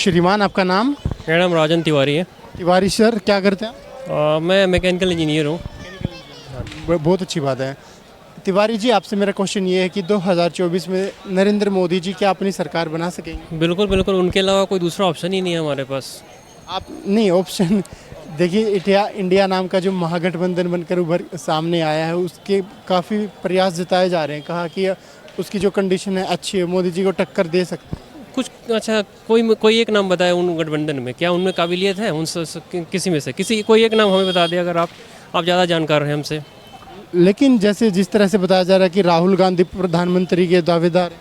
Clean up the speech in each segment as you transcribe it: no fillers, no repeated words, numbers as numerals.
श्रीमान, आपका नाम? मेरा नाम राजन तिवारी है। तिवारी सर, क्या करते हैं मैं मैकेनिकल इंजीनियर हूँ। बहुत अच्छी बात है। तिवारी जी, आपसे मेरा क्वेश्चन ये है कि 2024 में नरेंद्र मोदी जी क्या अपनी सरकार बना सकेंगे? बिल्कुल बिल्कुल, उनके अलावा कोई दूसरा ऑप्शन ही नहीं है हमारे पास। आप नहीं, ऑप्शन देखिए, इंडिया नाम का जो महागठबंधन बनकर उभर सामने आया है, उसके काफ़ी प्रयास जताए जा रहे हैं। कहा कि उसकी जो कंडीशन है अच्छी है, मोदी जी को टक्कर दे सकते हैं। कुछ अच्छा, कोई एक नाम बताए उन गठबंधन में, क्या उनमें काबिलियत है? किसी में से कोई एक नाम हमें बता दिया, अगर आप ज़्यादा जानकार हैं हमसे। लेकिन जैसे जिस तरह से बताया जा रहा है कि राहुल गांधी प्रधानमंत्री के दावेदार हैं।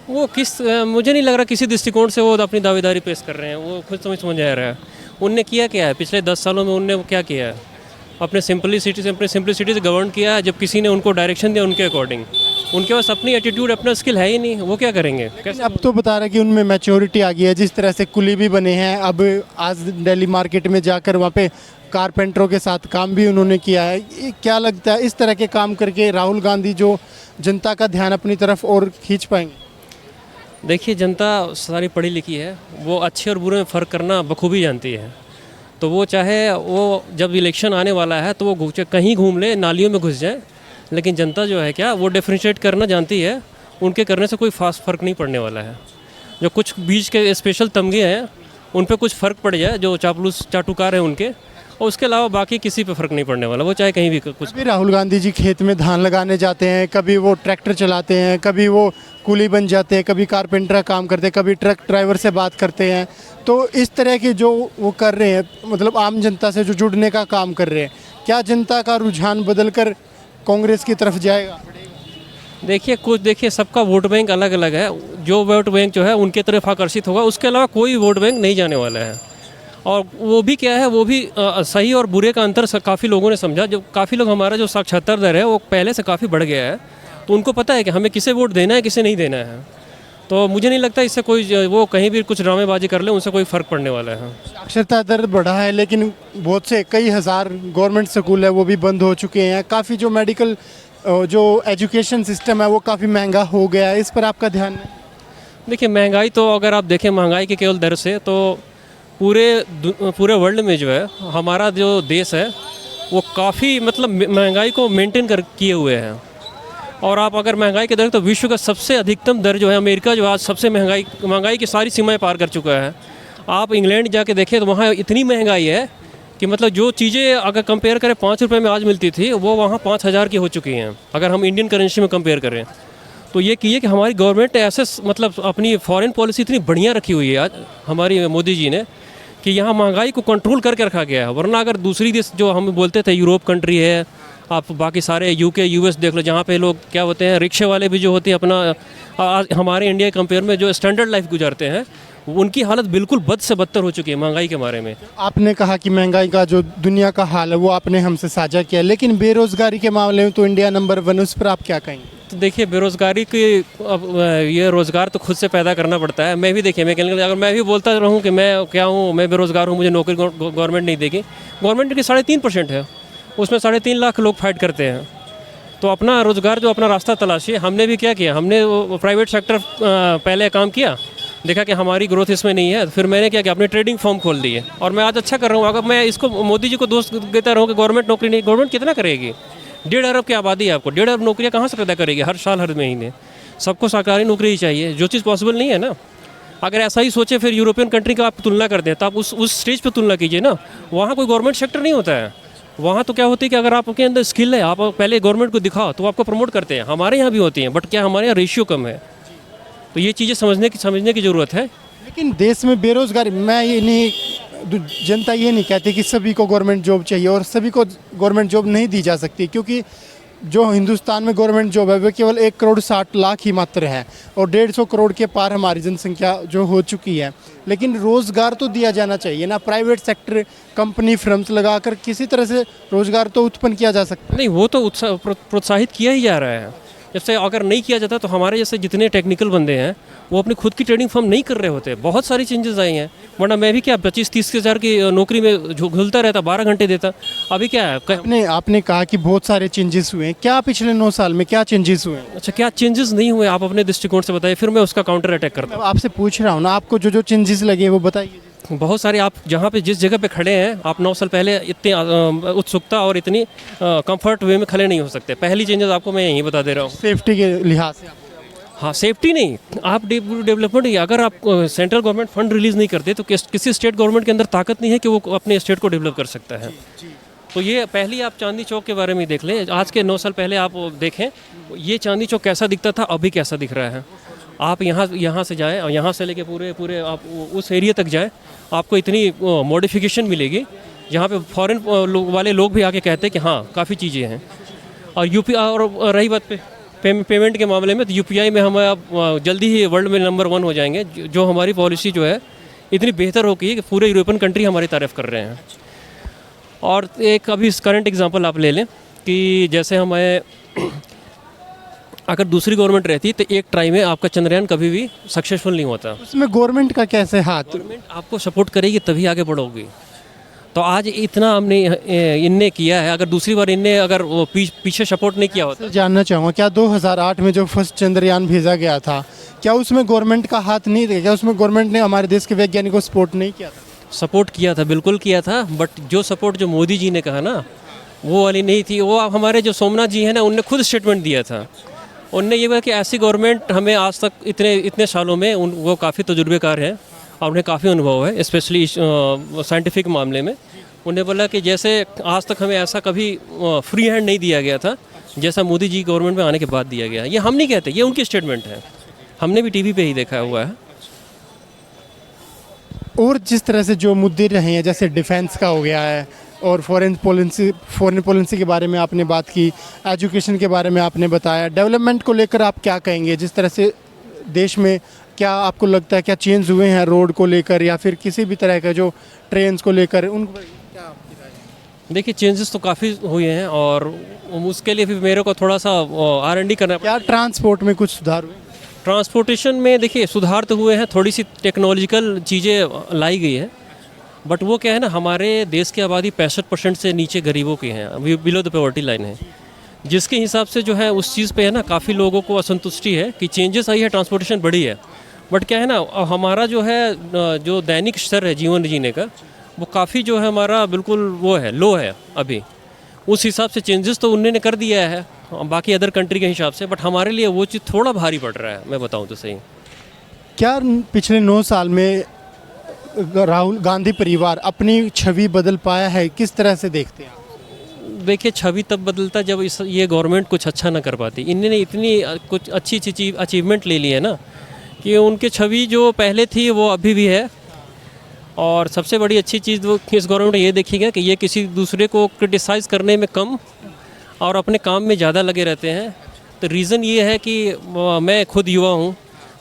वो मुझे नहीं लग रहा किसी दृष्टिकोण से वो अपनी दावेदारी पेश कर रहे हैं। वो खुद समझ आ रहा है उनने किया क्या है पिछले 10 सालों में। उनने क्या किया है? अपने सिंपलिसिटी से गवर्न किया है। जब किसी ने उनको डायरेक्शन दिया उनके अकॉर्डिंग, उनके पास अपनी एटीट्यूड, अपना स्किल है ही नहीं। वो क्या करेंगे? कैसे? अब तो बता रहा है कि उनमें मैच्योरिटी आ गई है। जिस तरह से कुली भी बने हैं, अब आज दिल्ली मार्केट में जाकर वहाँ पे कारपेंटरों के साथ काम भी उन्होंने किया है। ये क्या लगता है, इस तरह के काम करके राहुल गांधी जो जनता का ध्यान अपनी तरफ और खींच पाएंगे? देखिए, जनता सारी पढ़ी लिखी है, वो अच्छे और बुरे में फ़र्क करना बखूबी जानती है। तो वो चाहे वो जब इलेक्शन आने वाला है तो वो कहीं घूम ले, नालियों में घुस जाए, लेकिन जनता जो है क्या, वो डिफ्रेंशिएट करना जानती है। उनके करने से कोई खास फ़र्क नहीं पड़ने वाला है। जो कुछ बीच के स्पेशल तमगे हैं उन पे कुछ फ़र्क पड़ जाए, जो चाटुकार हैं उनके, और उसके अलावा बाकी किसी पे फ़र्क नहीं पड़ने वाला। वो चाहे कहीं भी कुछ। कभी राहुल गांधी जी खेत में धान लगाने जाते हैं, कभी वो ट्रैक्टर चलाते हैं, कभी वो कूली बन जाते हैं, कभी कारपेंटर का काम करते हैं, कभी ट्रक ड्राइवर से बात करते हैं। तो इस तरह के जो वो कर रहे हैं, मतलब आम जनता से जो जुड़ने का काम कर रहे हैं, क्या जनता का रुझान बदल कर कांग्रेस की तरफ जाएगा? देखिए सबका वोट बैंक अलग अलग है। जो वोट बैंक जो है उनके तरफ आकर्षित होगा, उसके अलावा कोई वोट बैंक नहीं जाने वाला है। और वो भी क्या है, वो भी सही और बुरे का अंतर काफ़ी लोगों ने समझा। जो काफ़ी लोग, हमारा जो साक्षरता दर है वो पहले से काफ़ी बढ़ गया है, तो उनको पता है कि हमें किसे वोट देना है, किसे नहीं देना है। तो मुझे नहीं लगता इससे कोई, वो कहीं भी कुछ ड्रामेबाजी कर ले, उनसे कोई फ़र्क पड़ने वाला है। साक्षरता दर बढ़ा है, लेकिन बहुत से कई हज़ार गवर्नमेंट स्कूल है वो भी बंद हो चुके हैं। काफ़ी जो मेडिकल जो एजुकेशन सिस्टम है वो काफ़ी महंगा हो गया है। इस पर आपका ध्यान है? देखिए, महंगाई तो अगर आप देखें महंगाई के केवल दर से, तो पूरे वर्ल्ड में जो है हमारा जो देश है वो काफ़ी मतलब महंगाई को मेंटेन किए हुए हैं। और आप अगर महंगाई के दर, तो विश्व का सबसे अधिकतम दर जो है अमेरिका, जो आज सबसे महंगाई की सारी सीमाएं पार कर चुका है। आप इंग्लैंड जाके देखें तो वहाँ इतनी महंगाई है कि मतलब जो चीज़ें अगर कंपेयर करें 5 रुपये में आज मिलती थी, वो वहाँ 5,000 की हो चुकी हैं, अगर हम इंडियन करेंसी में कंपेयर करें। तो ये कि हमारी गवर्नमेंट ऐसे मतलब अपनी फॉरेन पॉलिसी इतनी बढ़िया रखी हुई है आज हमारी मोदी जी ने, कि यहाँ महंगाई को कंट्रोल करके रखा गया है। वरना अगर दूसरी देश जो हम बोलते थे यूरोप कंट्री है, आप बाकी सारे यूके यूएस देख लो, जहाँ पे लोग क्या होते हैं, रिक्शे वाले भी जो होते हैं अपना हमारे इंडिया के कंपेयर में जो स्टैंडर्ड लाइफ गुजारते हैं, उनकी हालत बिल्कुल बद से बदतर हो चुकी है महंगाई के बारे में। आपने कहा कि महंगाई का जो दुनिया का हाल है वो आपने हमसे साझा किया, लेकिन बेरोज़गारी के मामले में तो इंडिया नंबर 1, उस पर आप क्या कहेंगे? तो देखिए, बेरोज़गारी की अब ये रोज़गार तो खुद से पैदा करना पड़ता है। मैं भी देखिए, अगर मैं भी बोलता रहूँ कि मैं क्या हूँ, मैं बेरोज़गार हूँ, मुझे नौकरी गवर्नमेंट नहीं देगी, गवर्नमेंट की 3.5% है, उसमें 3.5 लाख लोग फाइट करते हैं। तो अपना रोज़गार जो अपना रास्ता तलाशिए। हमने भी क्या किया, हमने प्राइवेट सेक्टर पहले काम किया, देखा कि हमारी ग्रोथ इसमें नहीं है, फिर मैंने क्या किया, अपने ट्रेडिंग फॉर्म खोल दिए, और मैं आज अच्छा कर रहा हूँ। अगर मैं इसको मोदी जी को दोस्त देता रहूँ कि गवर्नमेंट नौकरी नहीं, गवर्नमेंट कितना करेगी? 1.5 अरब की आबादी है, आपको 1.5 अरब नौकरियाँ कहाँ से पैदा करेगी हर साल हर महीने? सबको सरकारी नौकरी ही चाहिए, जो चीज़ पॉसिबल नहीं है ना। अगर ऐसा ही सोचे, फिर यूरोपियन कंट्री का आप तुलना कर दें, तो आप उस स्टेज पर तुलना कीजिए ना। वहाँ कोई गवर्नमेंट सेक्टर नहीं होता है। वहाँ तो क्या होती है कि अगर आपके अंदर स्किल है, आप पहले गवर्नमेंट को दिखाओ तो आपको प्रमोट करते हैं। हमारे यहाँ भी होती हैं, बट क्या हमारे यहाँ रेशियो कम है। तो ये चीज़ें समझने की ज़रूरत है। लेकिन देश में बेरोज़गारी, मैं ये नहीं, जनता ये नहीं कहती कि सभी को गवर्नमेंट जॉब चाहिए, और सभी को गवर्नमेंट जॉब नहीं दी जा सकती, क्योंकि जो हिंदुस्तान में गवर्नमेंट जॉब है वो केवल 1,60,00,000 ही मात्र है, और 150 करोड़ के पार हमारी जनसंख्या जो हो चुकी है। लेकिन रोज़गार तो दिया जाना चाहिए ना। प्राइवेट सेक्टर, कंपनी, फर्म्स लगाकर किसी तरह से रोज़गार तो उत्पन्न किया जा सकता है। नहीं, वो तो प्रोत्साहित किया ही जा रहा है। जैसे अगर नहीं किया जाता तो हमारे जैसे जितने टेक्निकल बंदे हैं वो अपनी खुद की ट्रेडिंग फर्म नहीं कर रहे होते। बहुत सारी चेंजेस आई हैं, वरना मैं भी क्या 25-30 हज़ार की नौकरी में घुलता रहता, 12 घंटे देता। अभी क्या है आपने कहा कि बहुत सारे चेंजेस हुए हैं, क्या पिछले 9 साल में क्या चेंजेस हुए हैं? अच्छा, क्या चेंजेस नहीं हुए आप अपने दृष्टिकोण से बताइए, फिर मैं उसका काउंटर अटैक करता मैं आपसे पूछ रहा हूँ ना, आपको जो जो चेंजेस लगे वो बताइए। हूँ। बहुत सारे, आप जहाँ पे जिस जगह पे खड़े हैं आप 9 साल पहले इतनी उत्सुकता और इतनी कंफर्ट वे में खड़े नहीं हो सकते। पहली चेंजेस आपको मैं यहीं बता दे रहा हूँ। सेफ्टी के लिहाज से हाँ, सेफ्टी नहीं, आप डेवलपमेंट ही, अगर आप सेंट्रल गवर्नमेंट फंड रिलीज़ नहीं करते तो किसी स्टेट गवर्नमेंट के अंदर ताकत नहीं है कि वो अपने स्टेट को डेवलप कर सकता है। तो ये पहली आप चांदनी चौक के बारे में देख लें, आज के 9 साल पहले आप देखें ये चांदनी चौक कैसा दिखता था, अभी कैसा दिख रहा है। आप यहाँ से जाएँ और यहाँ से लेके पूरे आप उस एरिया तक जाएँ, आपको इतनी मॉडिफिकेशन मिलेगी जहाँ पे फॉरेन वाले लोग भी आके कहते हैं कि हाँ काफ़ी चीज़ें हैं। और यूपी, और रही बात पेमेंट के मामले में, तो यूपीआई में हम अब जल्दी ही वर्ल्ड में नंबर 1 हो जाएंगे। जो हमारी पॉलिसी जो है इतनी बेहतर हो गई है कि पूरे यूरोपियन कंट्री हमारी तारीफ़ कर रहे हैं। और एक अभी करंट एग्जांपल आप ले लें कि जैसे हमें अगर दूसरी गवर्नमेंट रहती तो एक ट्राई में आपका चंद्रयान कभी भी सक्सेसफुल नहीं होता। उसमें गवर्नमेंट का कैसे हाथ? गवर्नमेंट आपको सपोर्ट करेगी तभी आगे बढ़ोगी। तो आज इतना हमने इनने किया है, अगर दूसरी बार इनने अगर वो पीछे सपोर्ट नहीं किया होता। जानना चाहूँगा, क्या 2008 में जो फर्स्ट चंद्रयान भेजा गया था, क्या उसमें गवर्नमेंट का हाथ नहीं था? क्या उसमें गवर्नमेंट ने हमारे देश के वैज्ञानिकों को सपोर्ट नहीं किया था? सपोर्ट किया था, बिल्कुल किया था, बट जो सपोर्ट जो मोदी जी ने कहा ना वो वाली नहीं थी। वो हमारे जो सोमनाथ जी हैं ना, उनने खुद स्टेटमेंट दिया था। उनने ये कहा कि ऐसी गवर्नमेंट हमें आज तक इतने सालों में वो काफ़ी तजुर्बेकार हैं और उन्हें काफ़ी अनुभव है, स्पेशली साइंटिफिक मामले में। उन्हें बोला कि जैसे आज तक हमें ऐसा कभी फ्री हैंड नहीं दिया गया था जैसा मोदी जी गवर्नमेंट में आने के बाद दिया गया। ये हम नहीं कहते, ये उनकी स्टेटमेंट है, हमने भी टीवी पे ही देखा हुआ है। और जिस तरह से जो मुद्दे रहे हैं, जैसे डिफेंस का हो गया है और फॉरेन पॉलिसी के बारे में आपने बात की, एजुकेशन के बारे में आपने बताया, डेवलपमेंट को लेकर आप क्या कहेंगे? जिस तरह से देश में क्या आपको लगता है क्या चेंज हुए हैं रोड को लेकर या फिर किसी भी तरह का जो ट्रेन्स को लेकर, उन क्या आपकी राय है? देखिए, चेंजेस तो काफ़ी हुए हैं और उसके लिए भी मेरे को थोड़ा सा R&D करना। क्या ट्रांसपोर्ट में कुछ सुधार हुए? ट्रांसपोर्टेशन में देखिए सुधार तो हुए हैं, थोड़ी सी टेक्नोलॉजिकल चीज़ें लाई गई है, बट वो क्या है ना, हमारे देश की आबादी 65% से नीचे गरीबों की हैं, बिलो द पॉवर्टी लाइन है, जिसके हिसाब से जो है उस चीज़ पे है ना काफ़ी लोगों को असंतुष्टि है कि चेंजेस आई है, ट्रांसपोर्टेशन बढ़ी है, बट क्या है ना हमारा जो है जो दैनिक स्तर है जीवन जीने का, वो काफ़ी जो है हमारा बिल्कुल वो है, लो है अभी। उस हिसाब से चेंजेस तो उन्होंने कर दिया है बाकी अदर कंट्री के हिसाब से, बट हमारे लिए वो चीज़ थोड़ा भारी पड़ रहा है, मैं बताऊं तो सही। क्या पिछले 9 साल में राहुल गांधी परिवार अपनी छवि बदल पाया है? किस तरह से देखते हैं आप? देखिए, छवि तब बदलता जब ये गवर्नमेंट कुछ अच्छा ना कर पाती। इन्होंने इतनी कुछ अच्छी अचीवमेंट ले ली है ना कि उनकी छवि जो पहले थी वो अभी भी है। और सबसे बड़ी अच्छी चीज़ वो इस गवर्नमेंट ये देखी गया कि ये किसी दूसरे को क्रिटिसाइज़ करने में कम और अपने काम में ज़्यादा लगे रहते हैं। तो रीज़न ये है कि मैं खुद युवा हूँ,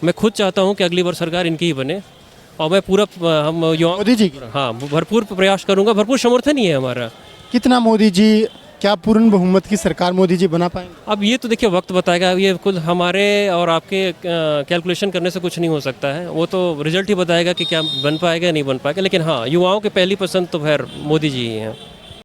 मैं खुद चाहता हूँ कि अगली बार सरकार इनकी ही बने और मैं पूरा हम युवा मोदी जी की? हाँ, भरपूर प्रयास करूँगा, भरपूर समर्थन ही है हमारा। कितना मोदी जी, क्या पूर्ण बहुमत की सरकार मोदी जी बना पाएंगे? अब ये तो देखिए वक्त बताएगा, ये कुछ हमारे और आपके कैलकुलेशन करने से कुछ नहीं हो सकता है, वो तो रिजल्ट ही बताएगा कि क्या बन पाएगा नहीं बन पाएगा। लेकिन हाँ, युवाओं की पहली पसंद तो खैर मोदी जी ही हैं।